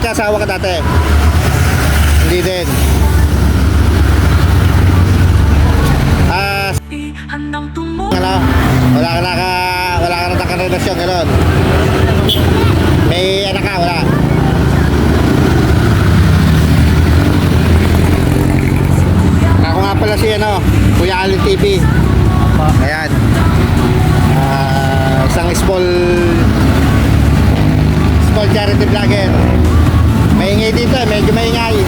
Nagkasawa ka dati? Hindi din. Ano? Wala ka na nakarelasyon, gano'n? May anak ka, wala? Ako nga pala si Kuya Alin TV. Ayan. Isang small charity vlogger. Maingay dito medyo maingay.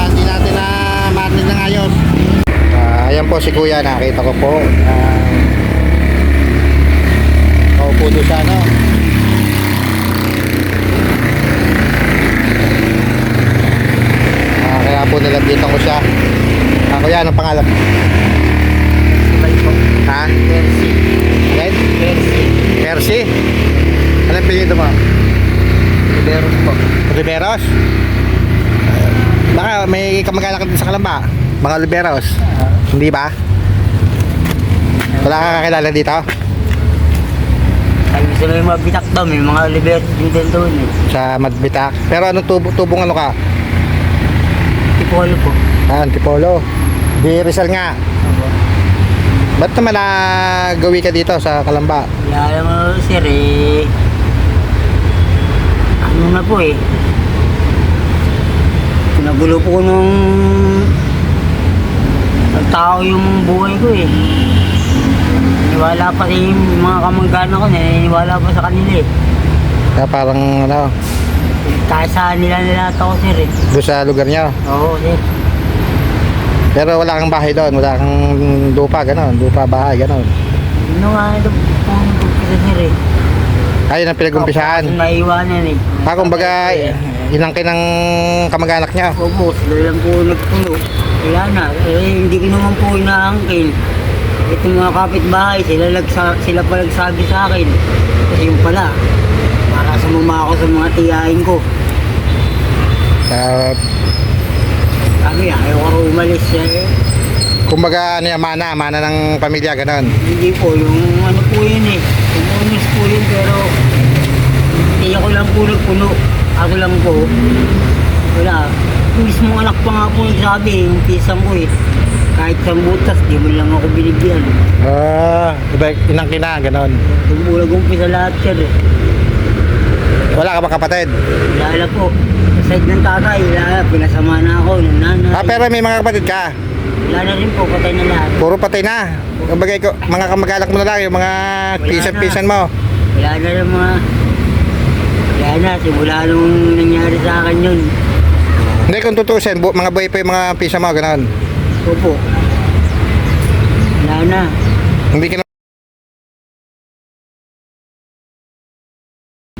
Hindi natin na marinig ng ayos. Ayan po si Kuya, nakita ko po. Kaupo doon sa kaya po nilapitan ko siya. Kuya, anong pangalan? Ha? Percy. Right? Percy. Percy? Anong pinito mo? Riveros po. Riveros? Baka may kamag-anak din sa Kalamba. Mga Riveros. Hindi ba? Wala ka kakilala dito? Ay, gusto na yung mga bitak daw. May mga Riveros din doon eh. Sa Madbitak. Pero anong tubong ano ka? Tipolo po. Antipolo. Di Rizal nga. Opo. Ba't naman nagawi ka dito sa Kalamba? Kaya alam mo sir eh. Ano na po eh. Pinagulo po nung tao yung buhay ko eh. Naniwala pa rin yung mga kamag-anak ko, naniwala pa sa kanila eh. Kaya parang Kahit saan nila ako sir eh. doon sa lugar niyo. Oo sir. Pero wala kang bahay doon, wala kang lupa, gano'n, lupa, bahay, gano'n. Ano nga ito po kita sir eh. Ayun ang pinag-umpisahan. Opo, naiwanan eh. Kumbaga, inangkin ng kamag-anak niya. Opo, sila lang po nagpuno. Kaya na, hindi ko naman po inaangkin. Itong mga kapitbahay, sila pa nagsabi sa akin. Kasi yung pala, para sumama ako sa mga tiyahin ko. Sabi, ayaw ko rin umalis eh. Kumbaga, mana ng pamilya, gano'n. Hindi po, yung ano po yun eh. Umalis po yun, pero hindi ako lang po nagpuno. Ako lang po. Wala. Yung mismong anak pa nga po nagsabi, yung pisang ko eh. Kahit sa butas, di mo lang ako binigyan. Diba, inangkin na, gano'n. Tumulag umpisa lahat sir eh. Wala ka ba kapatid? Wala po. Sa side ng tatay, wala. Pinasama na ako ng nanay. Pero may mga kapatid ka? Wala na rin po, patay na lahat. Puro patay na. Kumbaga, mga kamag-anak mo na lang, yung mga pisan-pisan mo. Wala na rin mga... Wala na, simula nung nangyari sa akin yun. Hindi, kung tutusin, mga buhay pa yung mga pisa mo, gano'n. Opo. Wala na. Hindi ka na...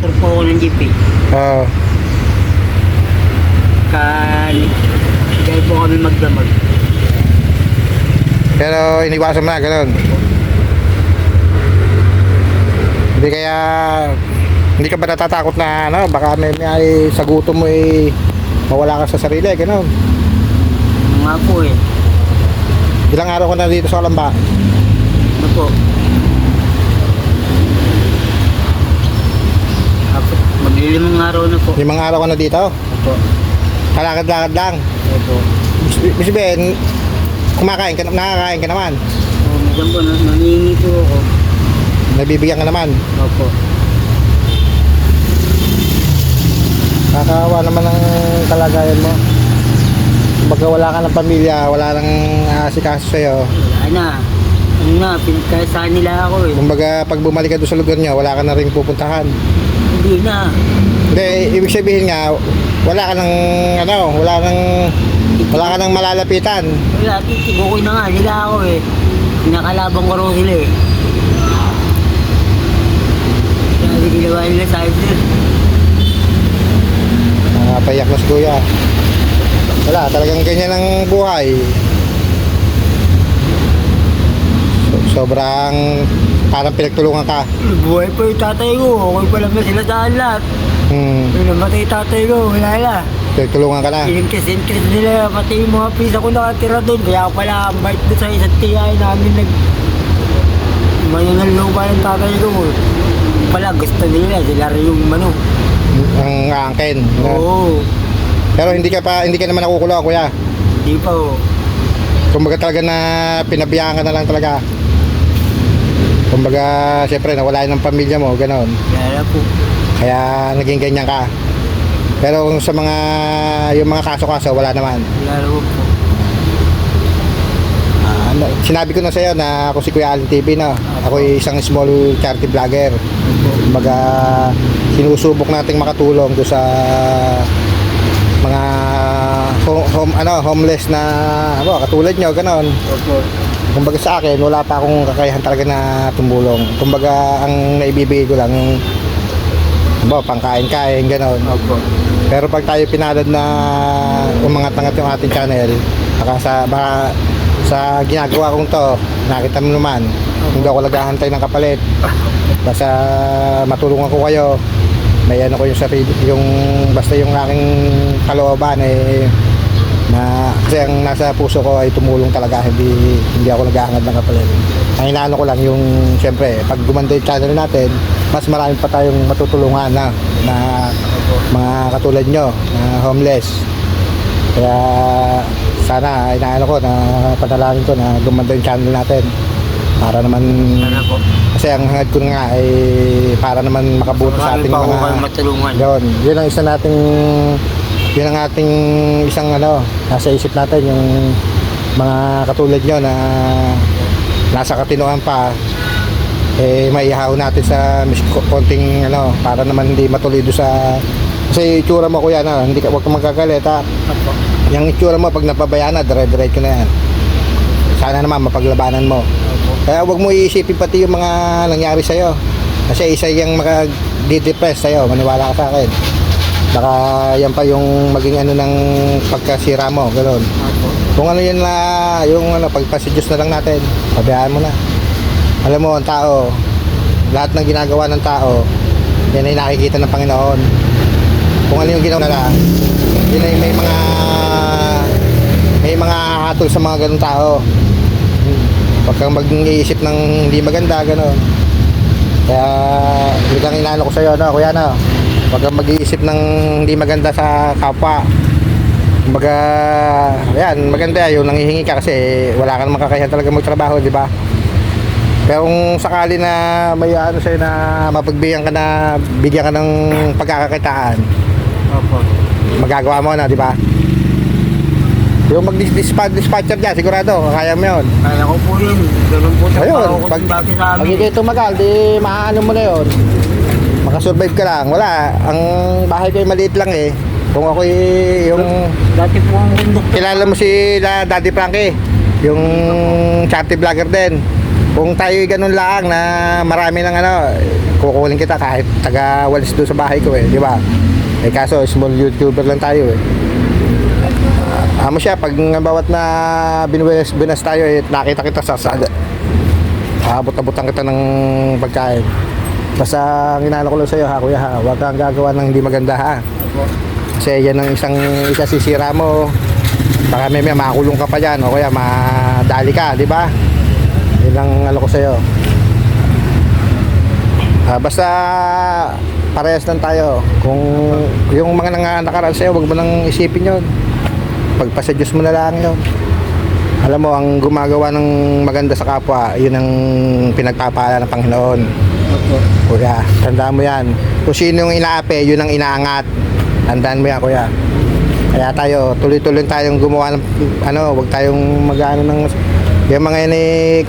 Motor po ako ng jeep eh. Oo. Dahil po kami magdamag. Pero iniwasan mo na, gano'n. Hindi kaya... Hindi ka ba natatakot na baka may sa gutom mo mawala ka sa sarili, gano'n. Ano nga po eh. Ilang araw ka na dito sa Kalamba? Ano po? Maglilimang araw na po. 5 araw ka na dito? Opo. Kalakad-lakad lang. Opo. Ibig sabihin, nakakain ka naman. Minsan po, nangingi po ako. Nabibigyan ka naman. Opo. Kakawa naman ang kalagayan mo. Kumbaga wala ka ng pamilya, wala nang asikaso sa'yo. Wala na. Ano na, pinagkasaan nila ako eh. Kumbaga pag bumalik ka doon sa lugar niya, wala ka na rin pupuntahan. Hindi na. Hindi, ibig sabihin nga, wala ka nang malalapitan. Wala, titibukoy na nga nila ako eh. Nakalabang ko rin sila eh. Sabi ginawa nila sa akin. Payak na si Kuya. Wala, talagang ganyan ang buhay. Sobrang parang pinagtulungan ka. Buhay pa yung tatay ko. Okay pa lang na sila daan lahat. Yung namatay tatay ko, wala na. Pinagtulungan ka na. Inintis nila, pati yung mga pisa ko nakatira doon. Kaya pala, ang bait doon sa isang tiyay namin Mayan ang lupa ng tatay ko. Pala, gusto nila, sila rin yung ang aangkin. Oo. Pero hindi ka naman nakukulong, kuya. Hindi pa oh. Kumbaga talaga na pinabayaan ka na lang talaga. Kumbaga, siyempre, nawala ng pamilya mo, gano'n. Kaya po. Kaya naging ganyan ka. Pero kung sa yung mga kaso-kaso, wala naman. Kaya po. Sinabi ko na sa'yo na ako si Kuya Allen TV, no? Ako ay isang small charity vlogger. Kumbaga, sinusubok nating makatulong do sa mga homeless na katulad nyo, gano'n. Opo. Kumbaga sa akin, wala pa akong kakayahan talaga na tumulong. Kumbaga, ang naibibigay ko lang yung pangkain-kain, gano'n. Opo. Pero pag tayo pinalad na umangat-angat yung ating channel, baka sa ginagawa kong to, nakita mo naman, hindi ako naghahantay ng kapalit. Basta matulungan ko kayo. May ano ko yung sarili, basta yung aking kalooban na kasi ang nasa puso ko ay tumulong talaga, hindi ako naghahangad ng kapalit. Ang inaano ko lang yung siyempre pag gumanda yung channel natin, mas marami pa tayong matutulungan na mga katulad nyo na homeless. Kaya sana inaano ko na padalangin ko na gumanda yung channel natin para naman Sana po. kasi ang hangad ko nga ay para naman makabuti sa ating Marami pa ako mga kayong matulungan. yun ang yun ang ating isang nasa isip natin yung mga katulad nyo na nasa katinuan pa maihaw natin sa konting para naman hindi matuloy do sa kasi itsura mo kuya huwag kang magkagalit ha. Opo. Yung itsura mo pag napabayaan na dire-diretso na yan. Sana naman mapaglabanan mo. Opo. Kaya huwag mo iisipin pati yung mga nangyari sa'yo. Kasi isa yung makag-depress sa'yo. Maniwala ka sa akin. Baka yan pa yung maging ng pagkasira mo. Gano'n. Opo. Kung ano yun na, yung pagpasidyos na lang natin. Pabayaan mo na. Alam mo, ang tao, lahat ng ginagawa ng tao, yan ay nakikita ng Panginoon. Kung ano yung ginawa nila, yun ay may mga hatol sa mga ganung tao. Huwag kang mag-iisip ng hindi maganda, gano'n. Kaya, yun ang inaano ko sa'yo, kuya, huwag kang mag-iisip ng hindi maganda sa kapwa. Kumbaga, yan, maganda yung nangihingi ka kasi wala ka naman kakayahan talaga magtrabaho, di ba? Pero kung sakali na may sa'yo na mapagbigyan ka ng pagkakakitaan, Opo. magagawa mo na, di ba? Yung mag-dispatcher dyan, sigurado, kaya mo yun. Kaya ko po yun. Ganun po Ayun, trabaho ko din dati sa pag amin. hindi tumagal, di maaano mo na yun. Makasurvive ka lang. Wala, ang bahay ko ay maliit lang eh. Kung ako yung... Dati po ang bundok. Kilala mo si Daddy Frankie, yung charity vlogger din. Kung tayo ganun lang na marami ng kukunin kita kahit taga-walis doon sa bahay ko eh, di ba? Eh kaso small YouTuber lang tayo eh. Amo siya pag bawat na binas tayo eh, nakita kita sa sada. Abot-abotan kita ng pagkain. Basta ang inaano ko lang sa'yo ha kuya ha, huwag kang gagawa ng hindi maganda ha. Kasi yan ang isa sisira mo. Baka may makulong ka pa dyan o kaya madali ka, di ba? Yun ang ko sa'yo. Basta parehas lang tayo. Kung yung mga nakaraan sa'yo, huwag mo nang isipin yun. Pagpasa Diyos mo na lang yun. Alam mo, ang gumagawa ng maganda sa kapwa, yun ang pinagpapala ng Panginoon. Kuya, tandaan mo yan. Kung sino yung inaapi, yun ang inaangat. Tandaan mo yan, kuya. Kaya tayo, tuloy-tuloy tayong gumawa ng huwag tayong mag-ano ng yung mga yan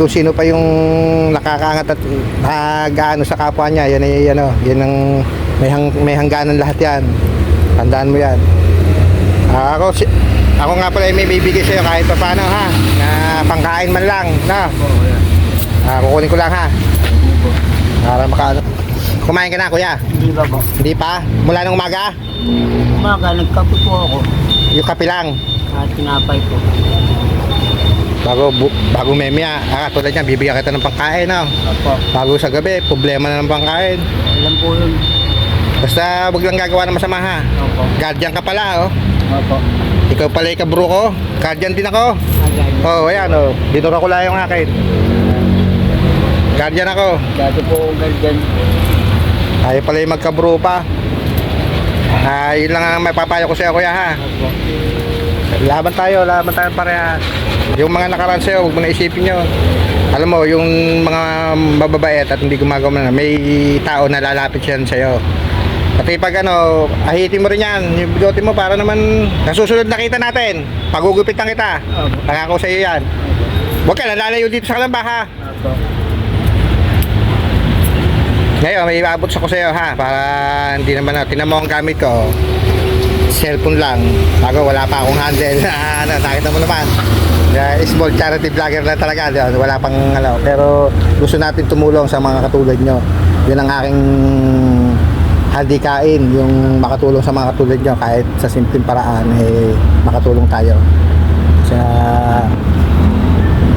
kung sino pa yung nakakaangat at nag-ano sa kapwa niya, yan ay yun ang may hangganan lahat yan. Tandaan mo yan. Ako nga pala may bibigay sa'yo kahit pa paano ha, na pangkain man lang na. Kukunin ko lang ha. Para makaano. Kumain ka na kuya? Hindi ba po? Hindi pa? Mula nung umaga? Umaga, nagkape po ako. Yung kape lang. At tinapay po. Bago memya, tulad niyan, bibigyan kita ng pangkain, no? Opo. Bago sa gabi, problema na ng pangkain. Alam po yun. Basta wag lang gagawa ng masama, ha? Opo. Guardian ka pala, oh. Opo. Ikaw pala yung kabro ko. Guardian din ako. Agad. Ayan, Dinura ko lang yung akin. Guardian ako. Dati po akong ganyan. Tayo pala yung magkabro pa. Yun lang ang may papayo ko sa iyo, kuya, ha. Opo. Laban tayo pareha. Yung mga nakaraan sa'yo, huwag mo na isipin yun. Alam mo, yung mga mababait at hindi gumagawa na, may tao na lalapit siya sa'yo. Pati pag ahitin mo rin yan, yung bigote mo para naman nasusunod na kita natin. Pagugupitan kita. Opo. Pangako sa iyo yan. Huwag ka lalayo dito sa Kalamba, ha. Opo. Ngayon, may iabot sa ko sa iyo, ha. Para hindi naman, tinan mo ang gamit ko. Cellphone lang. Bago wala pa akong handle. Nakita mo naman. Small charity vlogger na talaga. Wala pang pero gusto natin tumulong sa mga katulad nyo. Yun ang aking hadikain, yung makatulong sa mga katulad nyo kahit sa simpleng paraan makatulong tayo.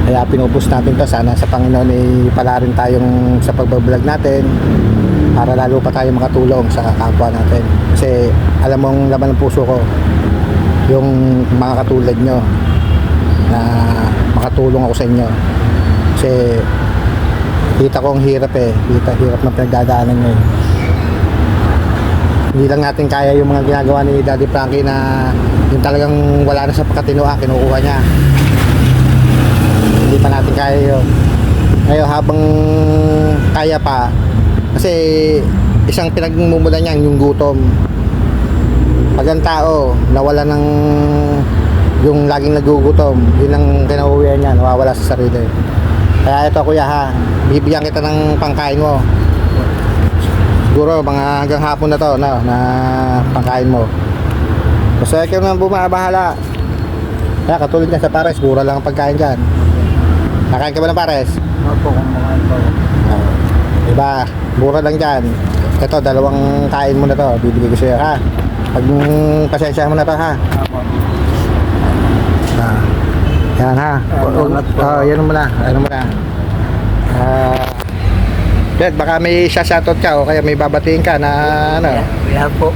Kaya pinupush natin to, sana sa Panginoon pala rin tayong sa pagbablog natin para lalo pa tayo makatulong sa kapwa natin. Kasi alam mong laman ng puso ko yung mga katulad nyo na makatulong ako sa inyo. Kasi kita ko ang hirap hirap na pinagdadaanan nyo. Hindi lang natin kaya yung mga ginagawa ni Daddy Frankie na yung talagang wala na sa pagkatinoan, kinukuha niya. Hindi pa natin kaya yun. Ngayon habang kaya pa, kasi isang pinagmumulan niyan yung gutom. Pag ang tao nawala ng yung laging nagugutom, yun ang kinauwihan niya, nawawala sa sarili. Kaya ito, kuya, ha, bibigyan kita ng pangkain mo. Siguro mga hanggang hapon na to, na pangkain mo. Basta ikaw na bumabahala. Kaya katulad niya sa pares, mura lang ang pagkain dyan. Nakain ka ba ng pares? Opo, kumakain po. Diba, mura lang dyan. Ito, dalawang kain mo na to, bibigay ko sa'yo, ha. Pag pasensya mo na to, ha. Opo. Yan, ha. Yan mo na. Ano mo na. Dad, baka may shoutout ka o kaya may babatiin ka na Wala po.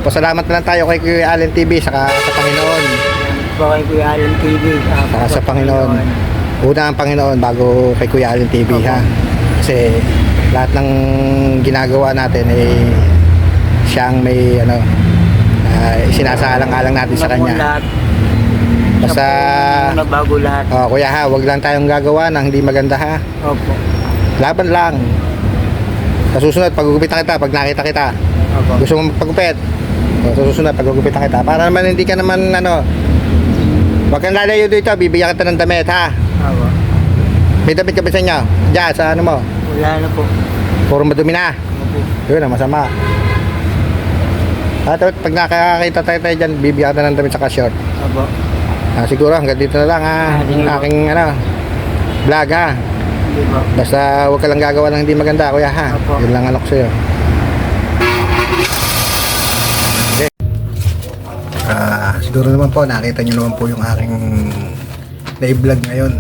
Pasalamat na lang tayo kay Kuya Allen TV saka sa Panginoon. Po kay Kuya Allen TV. Saka sa Panginoon. Una ang Panginoon bago kay Kuya Allen TV, ha. Kasi lahat ng ginagawa natin siyang may sinasaalang-alang natin sa kanya. Basta bago lahat. Kuya, ha, wag lang tayong gagawa ng hindi maganda, ha. Opo. Laban lang. Sa susunod, paggugupitan kita pag nakita kita. Opo. Gusto mo magpagupit? Sa susunod, paggugupitan kita. Para naman hindi ka naman wag kang lalayo dito, bibigyan kita ng damit, ha. Opo. May damit ka ba sa inyo? Diyan, sa mo? Wala na po. Puro madumi na. Opo. Yun ang masama. At pag nakakita tayo dyan, bibigyan kita ng damit sa short. Opo. Siguro hanggang dito na lang, ha. Ang aking vlog, ha. Hindi po. Basta huwag ka lang gagawa ng hindi maganda, kuya, ha. Opo. Yun lang ko sa'yo. Okay. Siguro naman po nakita nyo naman po yung aking na-vlog ngayon.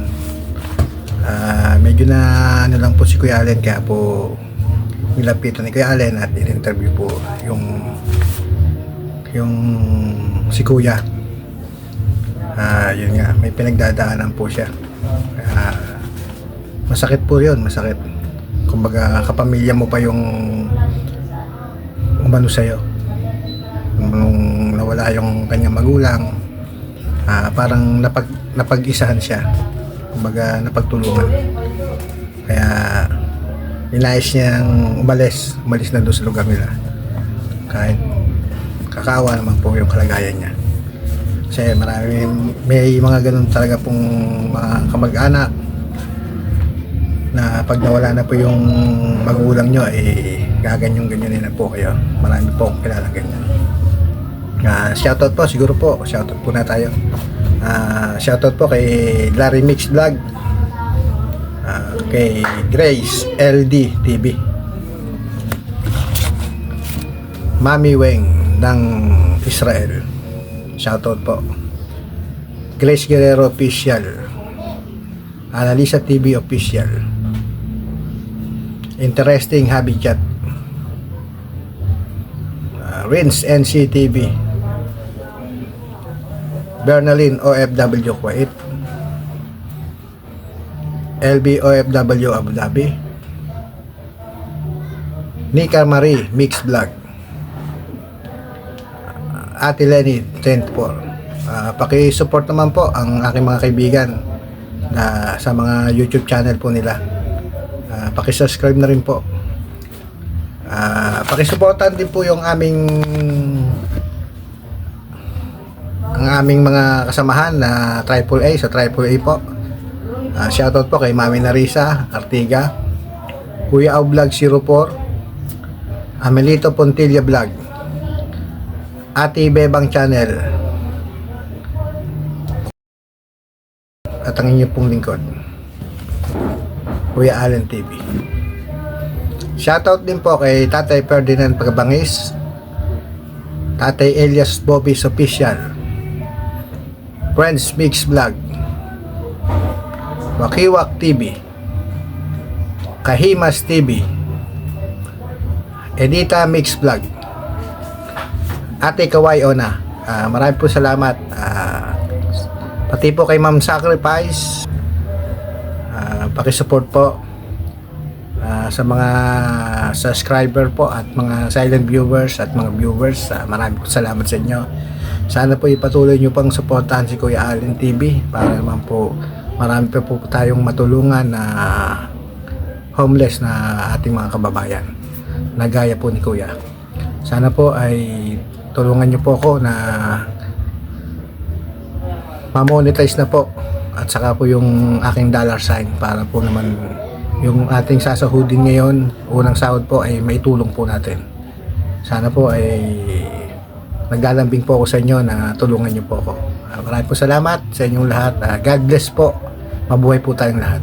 Medyo na lang po si Kuya Allen, kaya po nilapitan ni Kuya Allen at in-interview po yung si Kuya. Yun nga, may pinagdadaanan po siya. Masakit po yun, masakit. Kumbaga kapamilya mo pa yung umano sa'yo. Nung nawala yung kanyang magulang, parang napag-isahan siya. Kumbaga napagtulungan. Kaya ninais niyang umalis na doon sa lugar nila. Kahit kakaawa naman po yung kalagayan niya. Kasi may mga ganun talaga pong mga kamag-anak na pag nawala na po yung magulang nyo, gaganyan-ganyanin na po kayo. Marami po akong kilala ganyan. Shoutout po, siguro po. Shoutout po na tayo. Shoutout po kay Larry Mix Vlog, kay Grace LD TV, Mami Weng ng Israel. Shoutout po. Grace Guerrero Official, Analisa TV Official, Interesting Habitat, Rins NC TV, Bernalyn OFW Kuwait, LB OFW Abu Dhabi, Nika Marie Mix Vlog, Ate Lenny 24. Paki-support naman po ang aking mga kaibigan na sa mga YouTube channel po nila. Paki-subscribe na rin po. Paki-supportan din po yung aming mga kasamahan na AAA sa AAA po. Shoutout po kay Mami Narisa Artiga, Kuya Au Vlog 04, Amelito Pontilla Vlog, Ate Bebang Channel, at ang inyo pong lingkod, Kuya Allen TV. Shoutout din po kay Tatay Ferdinand Pagabangis, Tatay Elias Bobby's Official, Friends Mix Vlog, Wakiwak TV, Kahimas TV, Edita Mix Vlog, Ate Kaway Ona. Marami po salamat. Pati po kay Ma'am Sacrifice, pakisupport po sa mga subscriber po at mga silent viewers at mga viewers. Marami po salamat sa inyo. Sana po ipatuloy nyo pang supportahan si Kuya Allen TV para naman po marami pa po tayong matulungan na homeless na ating mga kababayan na gaya po ni Kuya. Sana po ay tulungan nyo po ako na ma-monetize na po at saka po yung aking dollar sign para po naman yung ating sasahudin ngayon, unang sahod po ay maitulong po natin. Sana po ay naglalambing po ako sa inyo na tulungan nyo po ako. Maraming po salamat sa inyong lahat. God bless po. Mabuhay po tayong lahat.